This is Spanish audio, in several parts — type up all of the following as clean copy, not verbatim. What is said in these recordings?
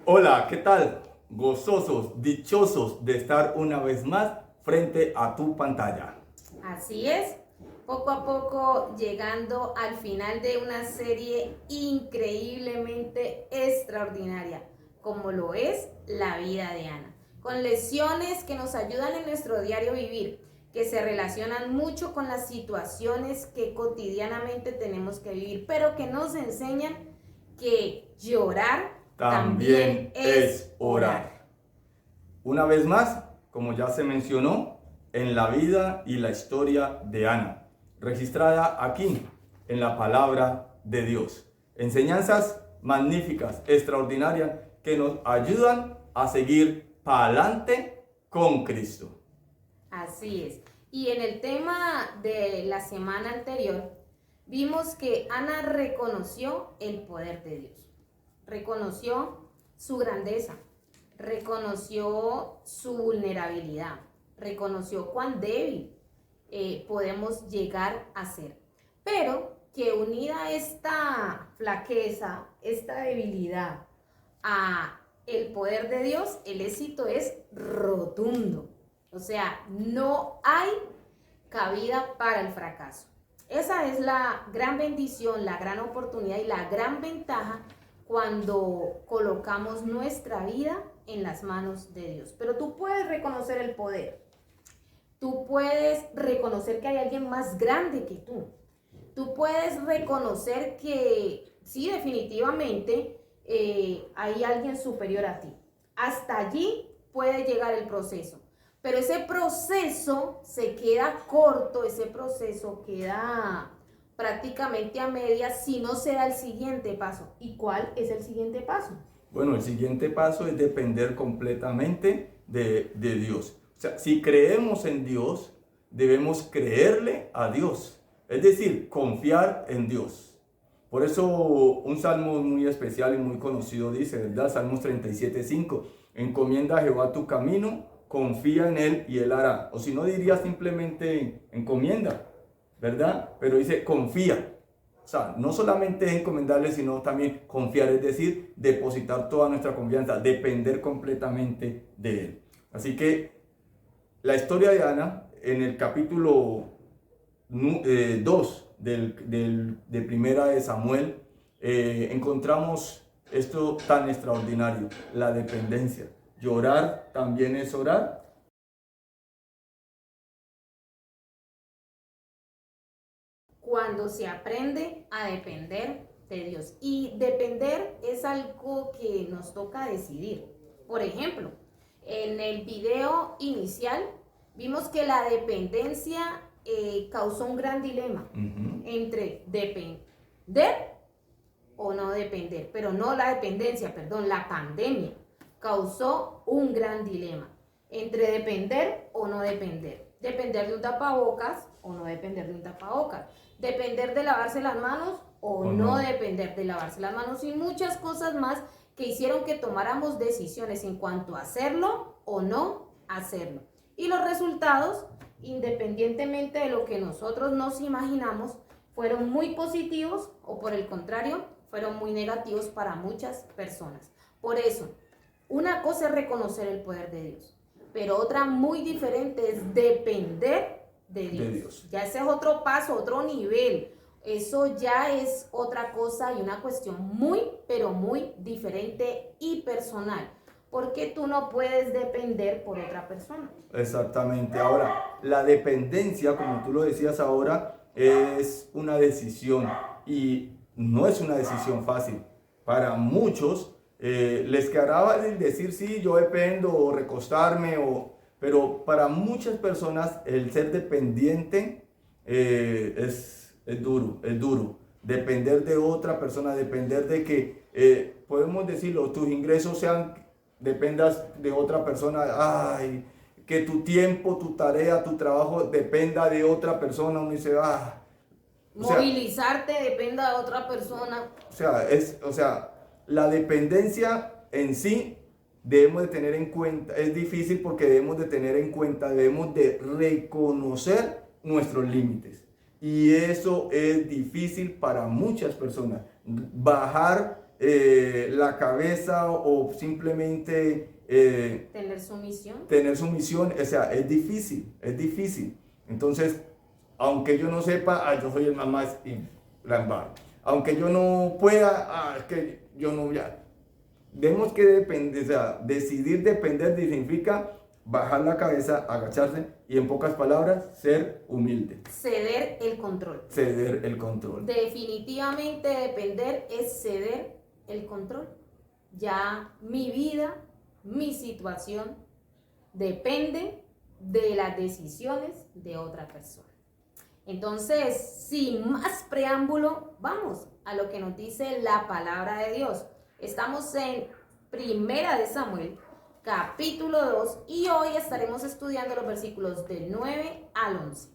Hola, ¿qué tal? Gozosos, dichosos de estar una vez más frente a tu pantalla. Así es, poco a poco llegando al final de una serie increíblemente extraordinaria, como lo es la vida de Ana, con lecciones que nos ayudan en nuestro diario vivir, que se relacionan mucho con las situaciones que cotidianamente tenemos que vivir, pero que nos enseñan que llorar también También es es orar. orar. Una vez más, como ya se mencionó, en la vida y la historia de Ana, registrada aquí en la palabra de Dios. Enseñanzas magníficas, extraordinarias, que nos ayudan a seguir para adelante con Cristo. Así es. Y en el tema de la semana anterior, vimos que Ana reconoció el poder de Dios, reconoció su grandeza, reconoció su vulnerabilidad, reconoció cuán débil podemos llegar a ser. Pero que unida esta flaqueza, esta debilidad a el poder de Dios, el éxito es rotundo. O sea, no hay cabida para el fracaso. Esa es la gran bendición, la gran oportunidad y la gran ventaja cuando colocamos nuestra vida en las manos de Dios. Pero tú puedes reconocer el poder. Tú puedes reconocer que hay alguien más grande que tú. Tú puedes reconocer que sí, definitivamente hay alguien superior a ti. Hasta allí puede llegar el proceso. Pero ese proceso se queda corto, ese proceso queda prácticamente a medias si no se da el siguiente paso. ¿Y cuál es el siguiente paso? Bueno, el siguiente paso es depender completamente de Dios. O sea, si creemos en Dios, debemos creerle a Dios. Es decir, confiar en Dios. Por eso un salmo muy especial y muy conocido dice, ¿verdad? Salmos 37:5. Encomienda a Jehová tu camino, confía en Él y Él hará. O si no diría simplemente encomienda, ¿verdad? Pero dice confía. O sea, no solamente es encomendarle, sino también confiar, es decir, depositar toda nuestra confianza, depender completamente de Él. Así que la historia de Ana, en el capítulo 2 de Primera de Samuel, encontramos esto tan extraordinario, la dependencia. Llorar también es orar. Cuando se aprende a depender de Dios. Y depender es algo que nos toca decidir. Por ejemplo, en el video inicial vimos que la dependencia causó un gran dilema entre depender o no depender, pero no la dependencia, perdón, la pandemia causó un gran dilema entre depender o no depender. Depender de un tapabocas o no depender de un tapabocas. Depender de lavarse las manos o no depender de lavarse las manos y muchas cosas más que hicieron que tomáramos decisiones en cuanto a hacerlo o no hacerlo. Y los resultados, independientemente de lo que nosotros nos imaginamos, fueron muy positivos o por el contrario, fueron muy negativos para muchas personas. Por eso, una cosa es reconocer el poder de Dios, pero otra muy diferente es depender de Dios. Ya ese es otro paso, otro nivel. Eso ya es otra cosa y una cuestión muy, pero muy diferente y personal. Porque tú no puedes depender por otra persona. Exactamente. Ahora, la dependencia, como tú lo decías ahora, es una decisión y no es una decisión fácil. Para muchos les quedará el decir sí, yo dependo o recostarme, pero para muchas personas el ser dependiente es duro, es duro. Depender de otra persona, depender de que, podemos decirlo, tus ingresos sean, dependas de otra persona. Ay, que tu tiempo, tu tarea, tu trabajo dependa de otra persona. Uno dice, o sea, Movilizarte dependa de otra persona. o sea, la dependencia en sí debemos de tener en cuenta, es difícil porque debemos de tener en cuenta, debemos de reconocer nuestros límites. Y eso es difícil para muchas personas. Bajar la cabeza o simplemente Tener sumisión. tener sumisión, o sea, es difícil, es difícil. Entonces, aunque yo no sepa, yo soy el más y la embargo. Aunque yo no pueda, es que yo no, ya. Tenemos que depender, o sea, decidir depender significa bajar la cabeza, agacharse y en pocas palabras, ser humilde. Ceder el control. Ceder el control. Definitivamente depender es ceder el control. Ya mi vida, mi situación depende de las decisiones de otra persona. Entonces, sin más preámbulo, vamos a lo que nos dice la palabra de Dios. Estamos en Primera de Samuel, capítulo 2, y hoy estaremos estudiando los versículos del 9 al 11.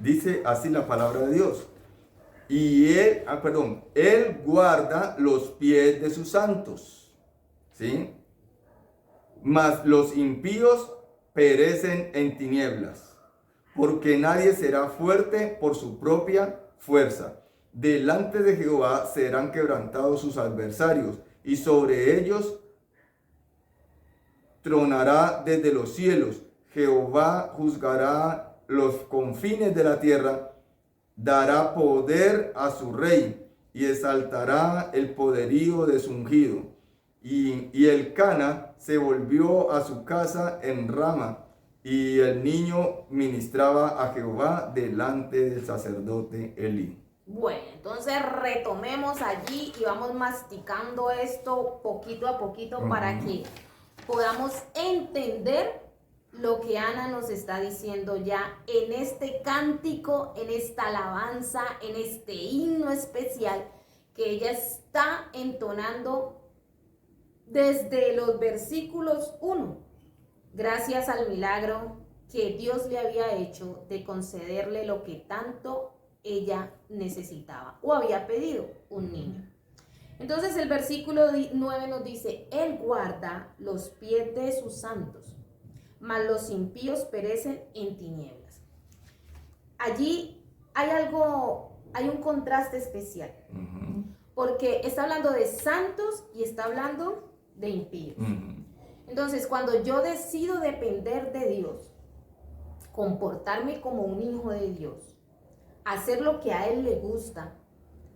Dice así la palabra de Dios. Y él guarda los pies de sus santos, ¿sí? Mas los impíos perecen en tinieblas, porque nadie será fuerte por su propia fuerza. Delante de Jehová serán quebrantados sus adversarios, y sobre ellos tronará desde los cielos. Jehová juzgará los confines de la tierra, dará poder a su rey, y exaltará el poderío de su ungido. Y el Cana se volvió a su casa en Rama, y el niño ministraba a Jehová delante del sacerdote Elí. Bueno, entonces retomemos allí y vamos masticando esto poquito a poquito para que podamos entender lo que Ana nos está diciendo ya en este cántico, en esta alabanza, en este himno especial que ella está entonando desde los versículos 1, gracias al milagro que Dios le había hecho de concederle lo que tanto ella necesitaba o había pedido, un niño. Entonces el versículo 9 nos dice: Él guarda los pies de sus santos, mas los impíos perecen en tinieblas. Allí hay un contraste especial, porque está hablando de santos y está hablando de impíos. Entonces, cuando yo decido depender de Dios, comportarme como un hijo de Dios, hacer lo que a Él le gusta,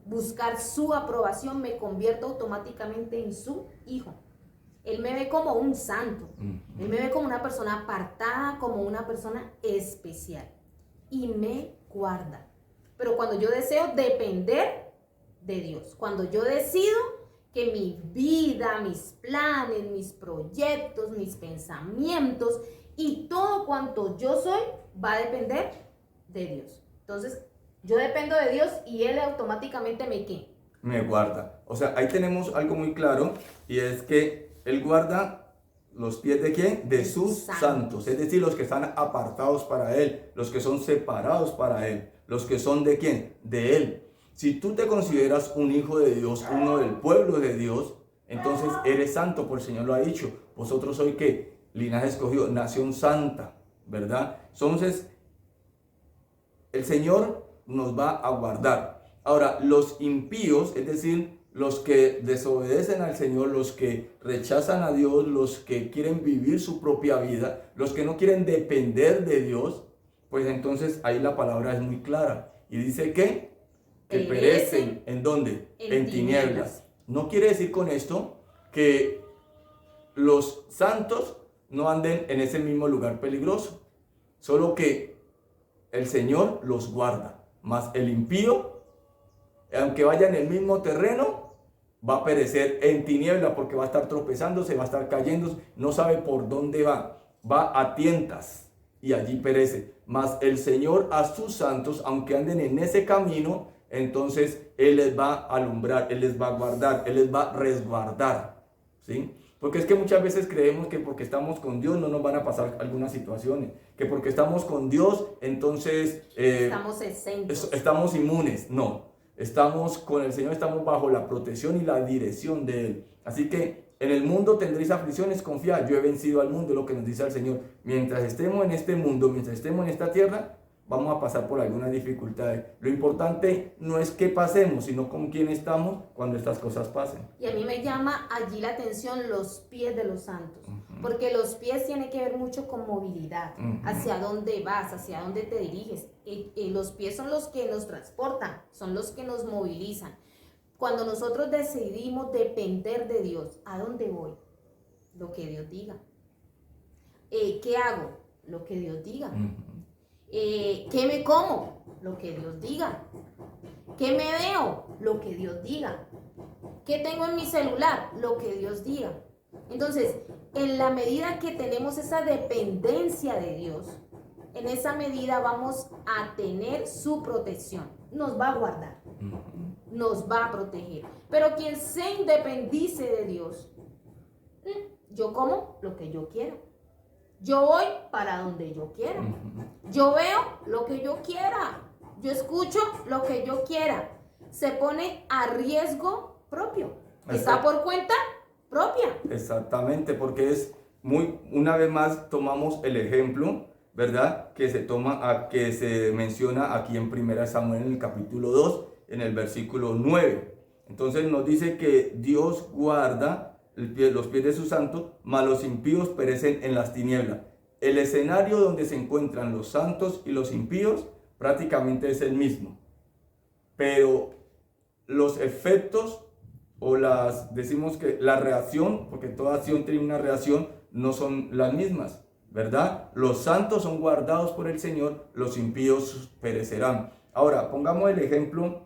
buscar su aprobación, me convierto automáticamente en su hijo. Él me ve como un santo, Él me ve como una persona apartada, como una persona especial, y me guarda. Pero cuando yo deseo depender de Dios, cuando yo decido que mi vida, mis planes, mis proyectos, mis pensamientos y todo cuanto yo soy va a depender de Dios. Entonces, yo dependo de Dios y Él automáticamente me guarda. O sea, ahí tenemos algo muy claro, y es que Él guarda los pies ¿de quién? De sus santos. Es decir, los que están apartados para Él, los que son separados para Él, los que son ¿de quién? De Él. Si tú te consideras un hijo de Dios, uno del pueblo de Dios, entonces eres santo, por el Señor lo ha dicho. Vosotros sois ¿qué? Linaje escogido, nación santa, ¿verdad? Entonces, el Señor nos va a guardar. Ahora, los impíos, es decir, los que desobedecen al Señor, los que rechazan a Dios, los que quieren vivir su propia vida, los que no quieren depender de Dios, pues entonces ahí la palabra es muy clara. Y dice que perecen, ¿en dónde? En tinieblas. No quiere decir con esto que los santos no anden en ese mismo lugar peligroso, solo que el Señor los guarda, mas el impío, aunque vaya en el mismo terreno, va a perecer en tiniebla, porque va a estar tropezándose, va a estar cayendo, no sabe por dónde va a tientas y allí perece. Mas el Señor a sus santos, aunque anden en ese camino, entonces Él les va a alumbrar, Él les va a guardar, Él les va a resguardar, ¿sí? Porque es que muchas veces creemos que porque estamos con Dios no nos van a pasar algunas situaciones, que porque estamos con Dios entonces estamos exentos, estamos inmunes. No, estamos con el Señor, estamos bajo la protección y la dirección de Él. Así que en el mundo tendréis aflicciones, confiad, yo he vencido al mundo, lo que nos dice el Señor. Mientras estemos en este mundo, mientras estemos en esta tierra, vamos a pasar por algunas dificultades. Lo importante no es que pasemos, sino con quién estamos cuando estas cosas pasen. Y a mí me llama allí la atención los pies de los santos, porque los pies tienen que ver mucho con movilidad, hacia dónde vas, hacia dónde te diriges. Los pies son los que nos transportan, son los que nos movilizan. Cuando nosotros decidimos depender de Dios, ¿a dónde voy? Lo que Dios diga. ¿Qué hago? Lo que Dios diga. ¿Qué me como? Lo que Dios diga. ¿Qué me veo? Lo que Dios diga. ¿Qué tengo en mi celular? Lo que Dios diga. Entonces, en la medida que tenemos esa dependencia de Dios, en esa medida vamos a tener su protección. Nos va a guardar, nos va a proteger. Pero quien se independice de Dios, yo como lo que yo quiero. Yo voy para donde yo quiera. Yo veo lo que yo quiera. Yo escucho lo que yo quiera. Se pone a riesgo propio. Está por cuenta propia. Exactamente, porque es una vez más tomamos el ejemplo, ¿verdad? Que se menciona aquí en 1 Samuel en el capítulo 2, en el versículo 9. Entonces nos dice que Dios guarda los pies de sus santos, mas los impíos perecen en las tinieblas. El escenario donde se encuentran los santos y los impíos prácticamente es el mismo, pero los efectos decimos que la reacción, porque toda acción tiene una reacción, no son las mismas, ¿verdad? Los santos son guardados por el Señor, los impíos perecerán. Ahora, pongamos el ejemplo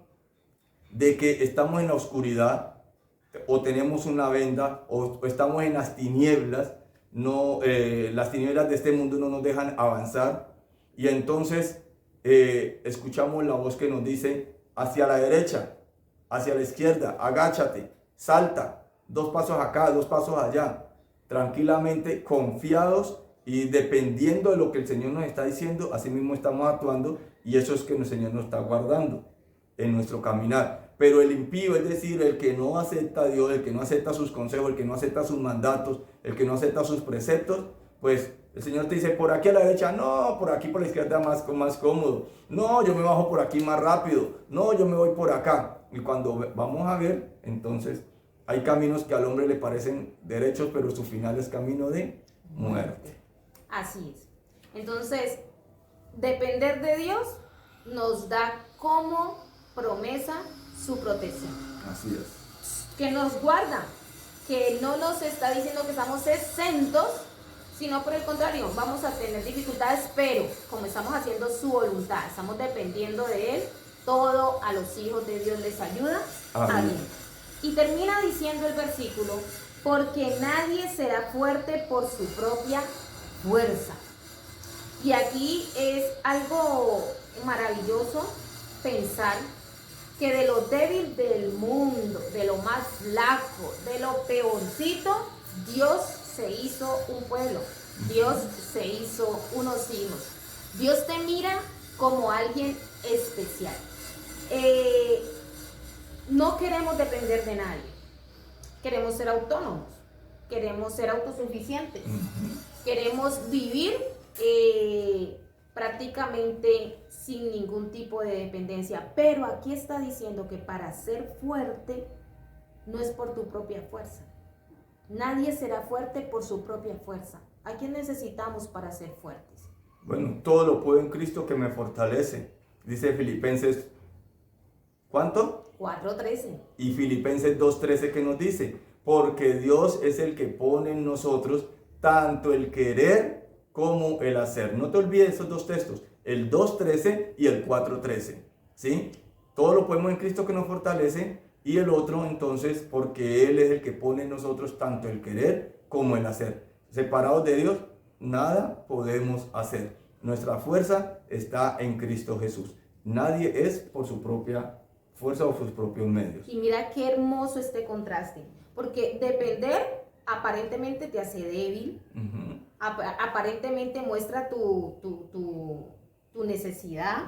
de que estamos en la oscuridad, o tenemos una venda, o estamos en las tinieblas, las tinieblas de este mundo no nos dejan avanzar, y entonces escuchamos la voz que nos dice, hacia la derecha, hacia la izquierda, agáchate, salta, 2 pasos acá, 2 pasos allá, tranquilamente, confiados y dependiendo de lo que el Señor nos está diciendo, así mismo estamos actuando, y eso es que el Señor nos está guardando en nuestro caminar. Pero el impío, es decir, el que no acepta a Dios, el que no acepta sus consejos, el que no acepta sus mandatos, el que no acepta sus preceptos, pues el Señor te dice, por aquí a la derecha, no, por aquí por la izquierda más cómodo, no, yo me bajo por aquí más rápido, no, yo me voy por acá. Y cuando vamos a ver, entonces hay caminos que al hombre le parecen derechos, pero su final es camino de muerte. Así es. Entonces, depender de Dios nos da como promesa su protección. Así es. Que nos guarda, que no nos está diciendo que estamos exentos, sino por el contrario, vamos a tener dificultades, pero como estamos haciendo su voluntad, estamos dependiendo de Él, todo a los hijos de Dios les ayuda a bien. Y termina diciendo el versículo, porque nadie será fuerte por su propia fuerza. Y aquí es algo maravilloso pensar que de lo débil del mundo, de lo más flaco, de lo peorcito, Dios se hizo un pueblo, Dios se hizo unos hijos. Dios te mira como alguien especial. No queremos depender de nadie, queremos ser autónomos, queremos ser autosuficientes, queremos vivir prácticamente sin ningún tipo de dependencia, pero aquí está diciendo que para ser fuerte no es por tu propia fuerza. Nadie será fuerte por su propia fuerza. ¿A quién necesitamos para ser fuertes? Bueno, todo lo puedo en Cristo que me fortalece. Dice Filipenses, ¿cuánto? 4:13. Y Filipenses 2:13 que nos dice, porque Dios es el que pone en nosotros tanto el querer como el hacer. No te olvides esos 2 textos, el 2:13 y el 4:13, ¿sí? Todo lo podemos en Cristo que nos fortalece, y el otro entonces porque Él es el que pone en nosotros tanto el querer como el hacer. Separados de Dios, nada podemos hacer. Nuestra fuerza está en Cristo Jesús. Nadie es por su propia fuerza o sus propios medios. Y mira qué hermoso este contraste, porque depender aparentemente te hace débil, aparentemente muestra tu necesidad,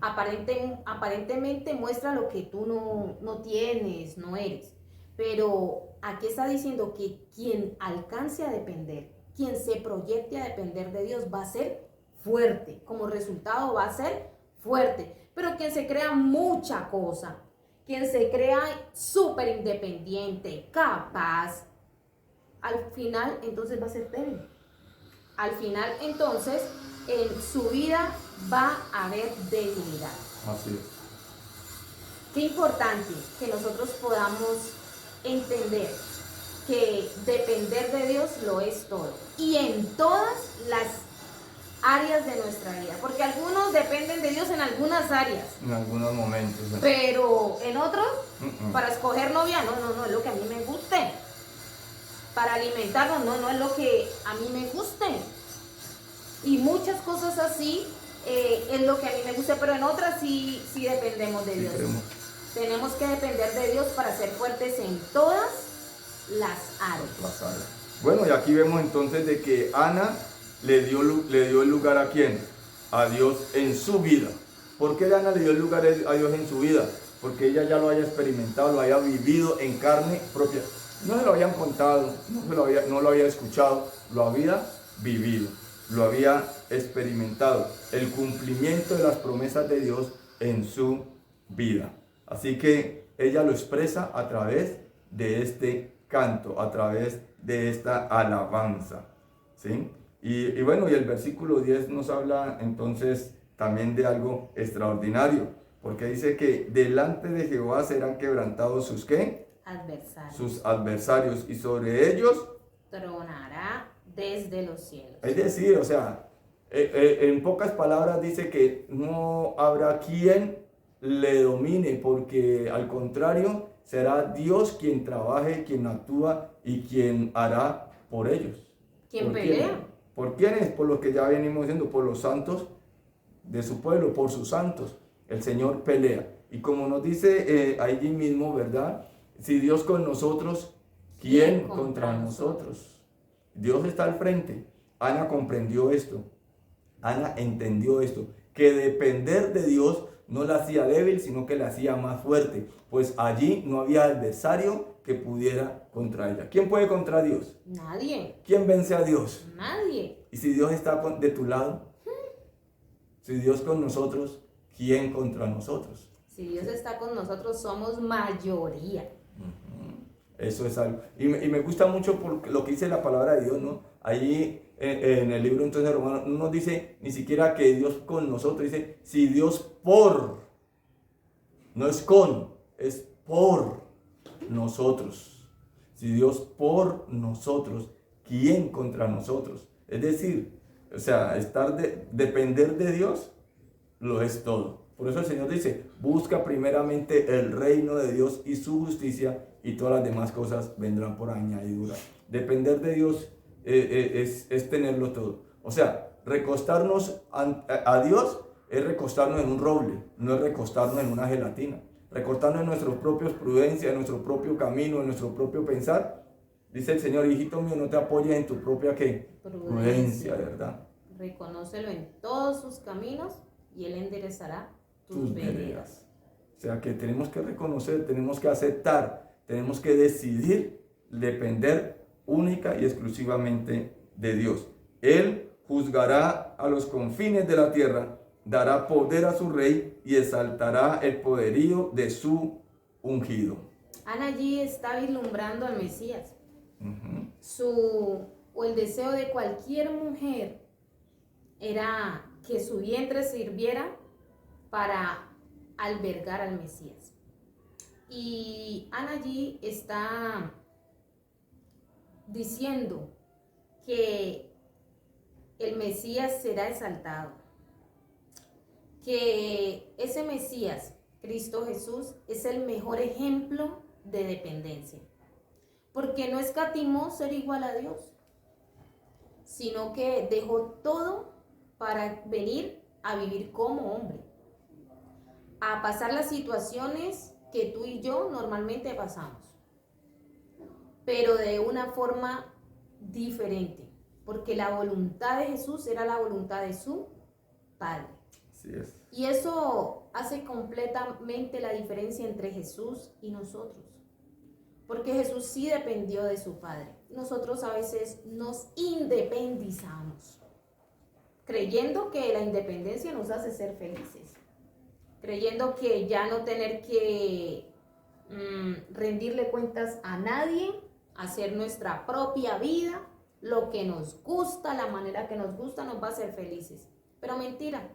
aparentemente muestra lo que tú no tienes, no eres. Pero aquí está diciendo que quien alcance a depender, quien se proyecte a depender de Dios va a ser fuerte, como resultado va a ser fuerte. Pero quien se crea mucha cosa, quien se crea súper independiente, capaz, al final entonces va a ser débil. Al final entonces en su vida va a haber debilidad. Así es. Qué importante que nosotros podamos entender que depender de Dios lo es todo. Y en todas las áreas de nuestra vida. Porque algunos dependen de Dios en algunas áreas. En algunos momentos. Pero en otros, para escoger novia, no es lo que a mí me guste. Para alimentarnos, no es lo que a mí me guste. Y muchas cosas así es lo que a mí me gusta, pero en otras sí dependemos de Dios. Tenemos que depender de Dios para ser fuertes en todas las áreas. Bueno, y aquí vemos entonces de que Ana le dio el lugar ¿a quién? A Dios en su vida. ¿Por qué Ana le dio el lugar a Dios en su vida? Porque ella ya lo haya experimentado, lo haya vivido en carne propia. No se lo habían contado, no lo había escuchado, lo había vivido, lo había experimentado. El cumplimiento de las promesas de Dios en su vida. Así que ella lo expresa a través de este canto, a través de esta alabanza, ¿sí? Y bueno, y el versículo 10 nos habla entonces también de algo extraordinario, porque dice que delante de Jehová serán quebrantados sus ¿qué? Adversarios. Sus adversarios, y sobre ellos tronará desde los cielos. Es decir, o sea, en pocas palabras dice que no habrá quien le domine, porque al contrario, será Dios quien trabaje, quien actúa y quien hará por ellos. ¿Quién pelea? ¿Por quiénes? Por los que ya venimos diciendo, por los santos de su pueblo, por sus santos. El Señor pelea. Y como nos dice allí mismo, ¿verdad? Si Dios con nosotros, ¿quién contra nosotros? Dios está al frente. Ana comprendió esto. Ana entendió esto. Que depender de Dios no la hacía débil, sino que la hacía más fuerte. Pues allí no había adversario que pudiera contra ella. ¿Quién puede contra Dios? Nadie. ¿Quién vence a Dios? Nadie. Y si Dios está de tu lado, si Dios con nosotros, ¿quién contra nosotros? Si Dios está con nosotros, somos mayoría. Eso es algo. Y me gusta mucho por lo que dice la palabra de Dios, ¿no? Allí en el libro entonces Romano no nos dice ni siquiera que Dios con nosotros, dice si Dios por, no es con, es por nosotros. Si Dios por nosotros, ¿quién contra nosotros? Es decir, o sea, depender de Dios lo es todo. Por eso el Señor dice, busca primeramente el reino de Dios y su justicia, y todas las demás cosas vendrán por añadidura. Depender de Dios es tenerlo todo. O sea, recostarnos a Dios es recostarnos en un roble, no es recostarnos en una gelatina. Recostarnos en nuestros propios prudencias, en nuestro propio camino, en nuestro propio pensar. Dice el Señor, hijito mío, no te apoyes en tu propia ¿qué? Prudencia, ¿verdad? Reconócelo en todos sus caminos y Él enderezará tus veredas. O sea que tenemos que reconocer, tenemos que aceptar, tenemos que decidir depender única y exclusivamente de Dios. Él juzgará a los confines de la tierra, dará poder a su rey y exaltará el poderío de su ungido. Ana allí está vislumbrando al Mesías. O el deseo de cualquier mujer era que su vientre sirviera para albergar al Mesías. Y Ana allí está diciendo que el Mesías será exaltado, que ese Mesías, Cristo Jesús, es el mejor ejemplo de dependencia, porque no escatimó ser igual a Dios, sino que dejó todo para venir a vivir como hombre, a pasar las situaciones que tú y yo normalmente pasamos, pero de una forma diferente, porque la voluntad de Jesús era la voluntad de su Padre. Así es. Y eso hace completamente la diferencia entre Jesús y nosotros, porque Jesús sí dependió de su Padre. Nosotros a veces nos independizamos. creyendo que la independencia nos hace ser felices, creyendo que ya no tener que rendirle cuentas a nadie, hacer nuestra propia vida, lo que nos gusta, la manera que nos gusta, nos va a hacer felices. Pero mentira,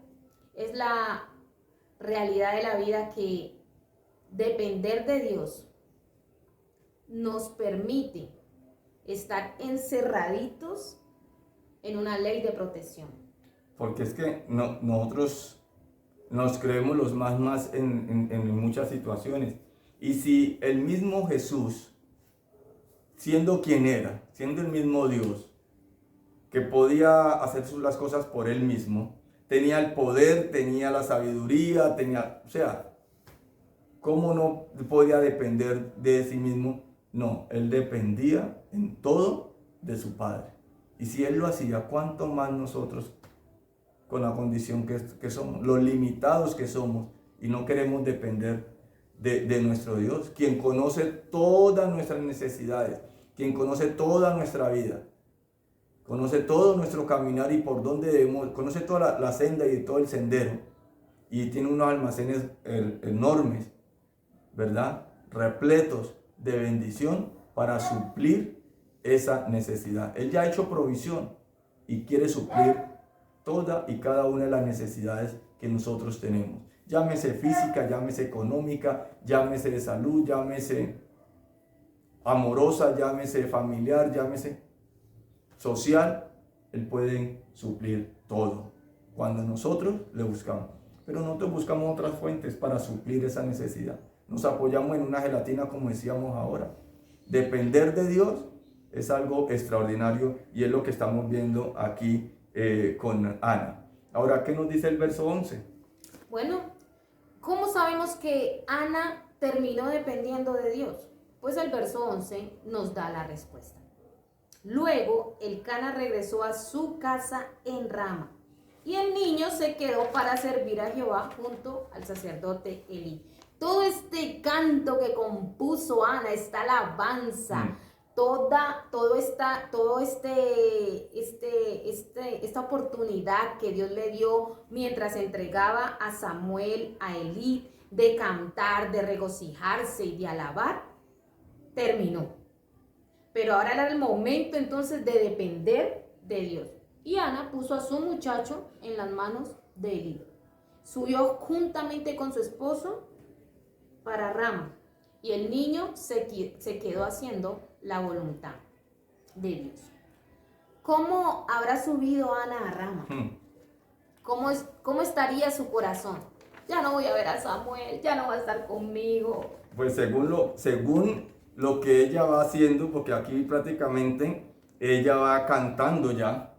es la realidad de la vida que depender de Dios nos permite estar encerraditos en una ley de protección. Porque es que nosotros nos creemos los más en muchas situaciones. Y si el mismo Jesús, siendo quien era, siendo el mismo Dios, que podía hacer las cosas por él mismo, tenía el poder, tenía la sabiduría, o sea, ¿cómo no podía depender de sí mismo? No, él dependía en todo de su Padre. Y si él lo hacía, ¿cuánto más nosotros, con la condición que somos, los limitados que somos, y no queremos depender de nuestro Dios, quien conoce todas nuestras necesidades, quien conoce toda nuestra vida, conoce todo nuestro caminar y por dónde debemos, conoce toda la senda y todo el sendero, y tiene unos almacenes enormes, ¿verdad? Repletos de bendición para suplir esa necesidad. Él ya ha hecho provisión y quiere suplir toda y cada una de las necesidades que nosotros tenemos. Llámese física, llámese económica, llámese de salud, llámese amorosa, llámese familiar, llámese social. Él puede suplir todo cuando nosotros le buscamos. Pero nosotros buscamos otras fuentes para suplir esa necesidad. Nos apoyamos en una gelatina, como decíamos ahora. Depender de Dios es algo extraordinario y es lo que estamos viendo aquí con Ana. Ahora, ¿qué nos dice el verso 11? Bueno, ¿cómo sabemos que Ana terminó dependiendo de Dios? Pues el verso 11 nos da la respuesta. Luego, Elcana regresó a su casa en Rama, y el niño se quedó para servir a Jehová junto al sacerdote Elí. Todo este canto que compuso Ana, esta alabanza, esta oportunidad que Dios le dio mientras entregaba a Samuel, a Elí, de cantar, de regocijarse y de alabar, terminó. Pero ahora era el momento entonces de depender de Dios. Y Ana puso a su muchacho en las manos de Elí. Subió juntamente con su esposo para Rama, y el niño se quedó haciendo la voluntad de Dios. ¿Cómo habrá subido Ana a Rama? ¿Cómo estaría su corazón? Ya no voy a ver a Samuel, ya no va a estar conmigo. Pues según lo que ella va haciendo, porque aquí prácticamente ella va cantando ya,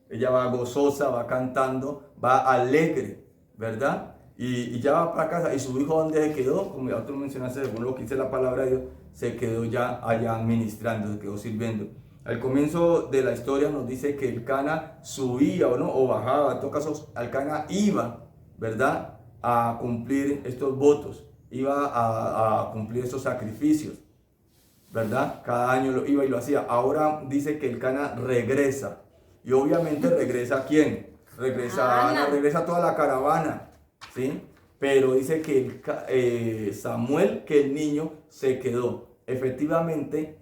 ella va gozosa, va cantando, va alegre, ¿verdad? Y ya va para casa. ¿Y su hijo dónde se quedó? Como ya tú mencionaste, según lo que dice la palabra de Dios, se quedó ya allá ministrando, se quedó sirviendo. Al comienzo de la historia nos dice que Elcana subía o bajaba, en todo caso Elcana iba, ¿verdad?, a cumplir estos votos, iba a cumplir estos sacrificios, ¿verdad? Cada año lo iba y lo hacía. Ahora dice que Elcana regresa, y obviamente regresa ¿quién? Regresa Ana, regresa toda la caravana, ¿sí? Pero dice que Samuel, que el niño, se quedó. Efectivamente,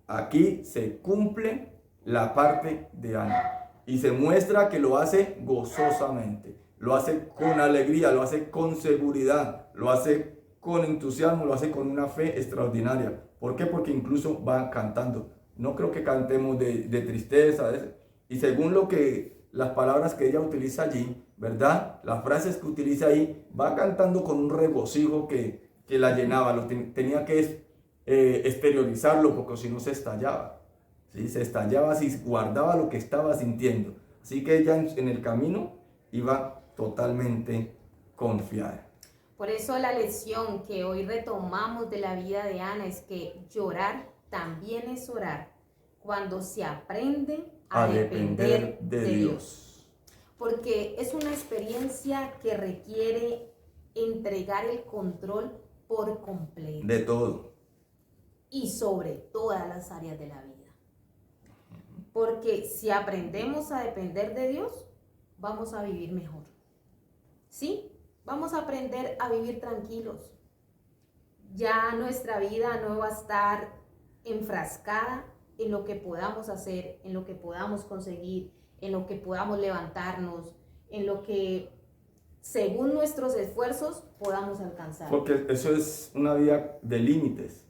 aquí se cumple la parte de Ana. Y se muestra que lo hace gozosamente, lo hace con alegría, lo hace con seguridad, lo hace con entusiasmo, lo hace con una fe extraordinaria. ¿Por qué? Porque incluso va cantando. No creo que cantemos de tristeza. Y según las palabras que ella utiliza allí, ¿verdad?, las frases que utiliza ahí, va cantando con un regocijo que la llenaba. Tenía que exteriorizarlo, porque si no se estallaba, ¿sí? Se estallaba si guardaba lo que estaba sintiendo. Así que ella en el camino iba totalmente confiada. Por eso la lección que hoy retomamos de la vida de Ana es que llorar también es orar cuando se aprende a depender de Dios. Porque es una experiencia que requiere entregar el control por completo. De todo. Y sobre todas las áreas de la vida. Porque si aprendemos a depender de Dios, vamos a vivir mejor. ¿Sí? Vamos a aprender a vivir tranquilos. Ya nuestra vida no va a estar enfrascada en lo que podamos hacer, en lo que podamos conseguir, en lo que podamos levantarnos, en lo que según nuestros esfuerzos podamos alcanzar. Porque eso es una vida de límites,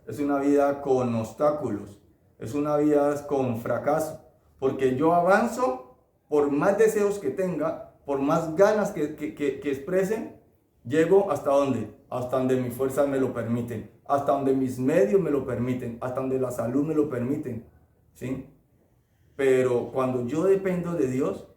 es una vida con obstáculos, es una vida con fracaso. Porque yo avanzo, por más deseos que tenga, por más ganas que expresen, llego hasta donde, hasta donde mis fuerzas me lo permiten, hasta donde mis medios me lo permiten, hasta donde la salud me lo permiten, ¿sí? Pero cuando yo dependo de Dios,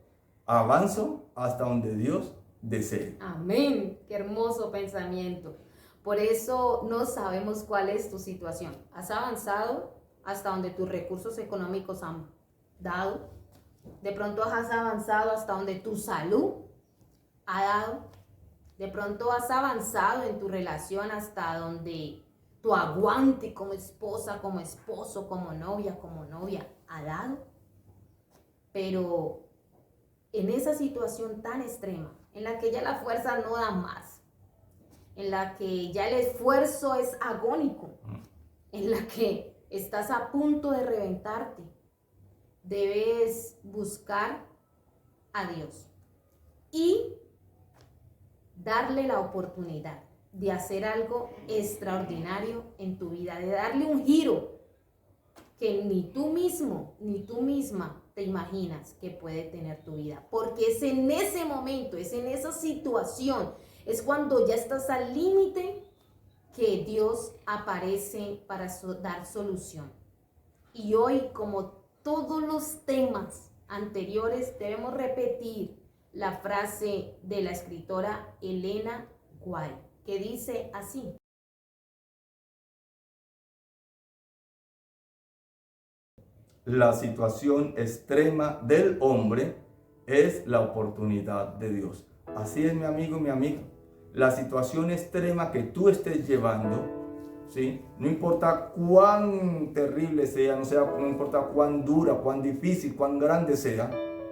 avanzo hasta donde Dios desee. Amén. Qué hermoso pensamiento. Por eso no sabemos cuál es tu situación. ¿Has avanzado hasta donde tus recursos económicos han dado? De pronto has avanzado hasta donde tu salud ha dado. De pronto has avanzado en tu relación hasta donde tu aguante como esposa, como esposo, como novia ha dado. Pero en esa situación tan extrema, en la que ya la fuerza no da más, en la que ya el esfuerzo es agónico, en la que estás a punto de reventarte, debes buscar a Dios y darle la oportunidad de hacer algo extraordinario en tu vida, de darle un giro que ni tú mismo ni tú misma te imaginas que puede tener tu vida, porque es en ese momento, es en esa situación, es cuando ya estás al límite que Dios aparece para dar solución. Y hoy, como todos los temas anteriores, debemos repetir la frase de la escritora Elena White, que dice así: La situación extrema del hombre es la oportunidad de Dios. Así es, mi amigo y mi amiga. La situación extrema que tú estés llevando, ¿sí? No importa cuán terrible sea, no importa cuán dura, cuán difícil, cuán grande sea,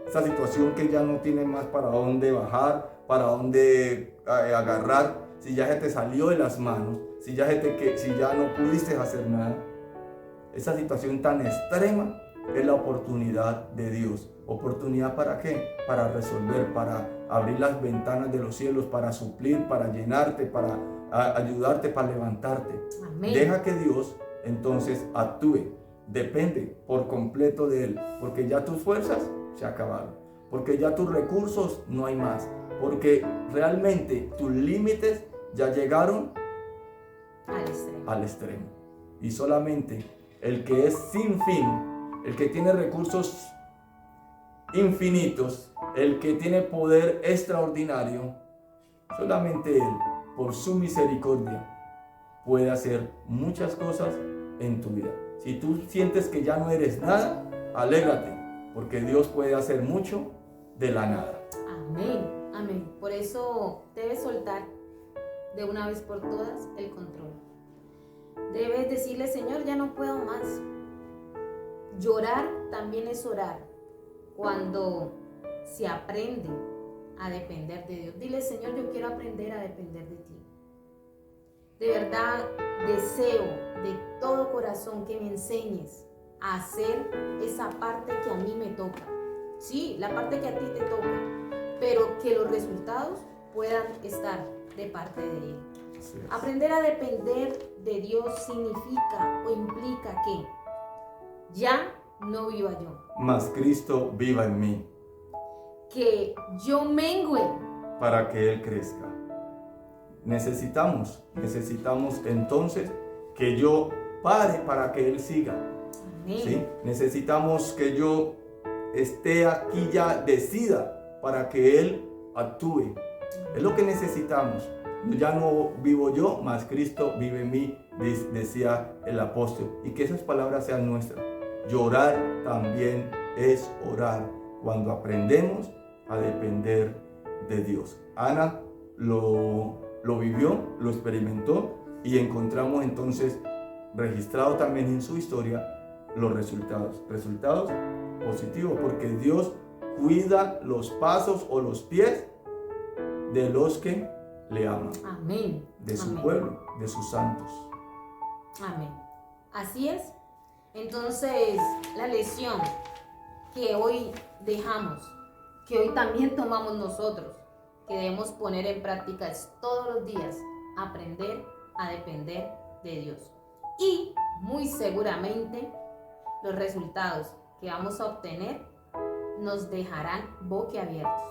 esa situación que ya no tiene más para dónde bajar, para dónde agarrar, si ya se te salió de las manos, si ya no pudiste hacer nada. Esa situación tan extrema es la oportunidad de Dios. ¿Oportunidad para qué? Para resolver, para abrir las ventanas de los cielos, para suplir, para llenarte, para ayudarte, para levantarte. Amén. Deja que Dios entonces actúe. Depende por completo de Él, porque ya tus fuerzas se acabaron, porque ya tus recursos no hay más, porque realmente tus límites ya llegaron al extremo. Y solamente el que es sin fin, el que tiene recursos infinitos, el que tiene poder extraordinario, solamente Él, por su misericordia, puede hacer muchas cosas en tu vida. Si tú sientes que ya no eres nada, alégrate, porque Dios puede hacer mucho de la nada. Amén, amén. Por eso debes soltar de una vez por todas el control. Debes decirle: Señor, ya no puedo más. Llorar también es orar cuando se aprende a depender de Dios. Dile: Señor, yo quiero aprender a depender de ti. De verdad deseo de todo corazón que me enseñes a hacer esa parte que a mí me toca. Sí, la parte que a ti te toca, pero que los resultados puedan estar de parte de Él. Aprender a depender de Dios significa o implica que ya no viva yo, mas Cristo viva en mí, que yo mengue para que Él crezca. Necesitamos entonces que yo pare para que Él siga. Amén. ¿Sí? Necesitamos que yo esté aquí ya, decida para que Él actúe. Es lo que necesitamos. Ya no vivo yo, mas Cristo vive en mí, decía el apóstol. Y que esas palabras sean nuestras. Llorar también es orar cuando aprendemos a depender de Dios. Ana lo vivió, lo experimentó y encontramos entonces registrado también en su historia los resultados positivos, porque Dios cuida los pasos o los pies de los que le aman, Amén. de su Amén. pueblo, de sus santos. Amén. Así es. Entonces, la lección que hoy dejamos, que hoy también tomamos nosotros, que debemos poner en práctica es todos los días aprender a depender de Dios. Y muy seguramente los resultados que vamos a obtener nos dejarán boquiabiertos.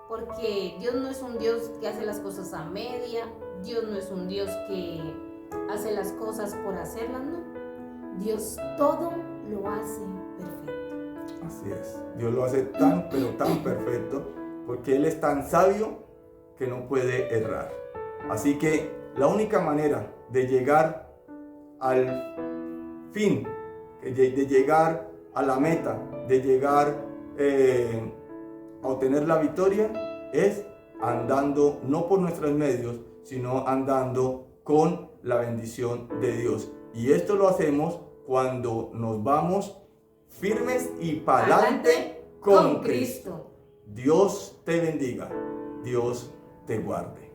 Porque Dios no es un Dios que hace las cosas a media, Dios no es un Dios que hace las cosas por hacerlas, no. Dios todo lo hace perfecto. Así es. Dios lo hace tan, pero tan perfecto, porque Él es tan sabio que no puede errar. Así que la única manera de llegar al fin, de llegar a la meta, de llegar a obtener la victoria, es andando no por nuestros medios, sino andando con la bendición de Dios. Y esto lo hacemos cuando nos vamos firmes y para adelante con Cristo. Dios te bendiga, Dios te guarde.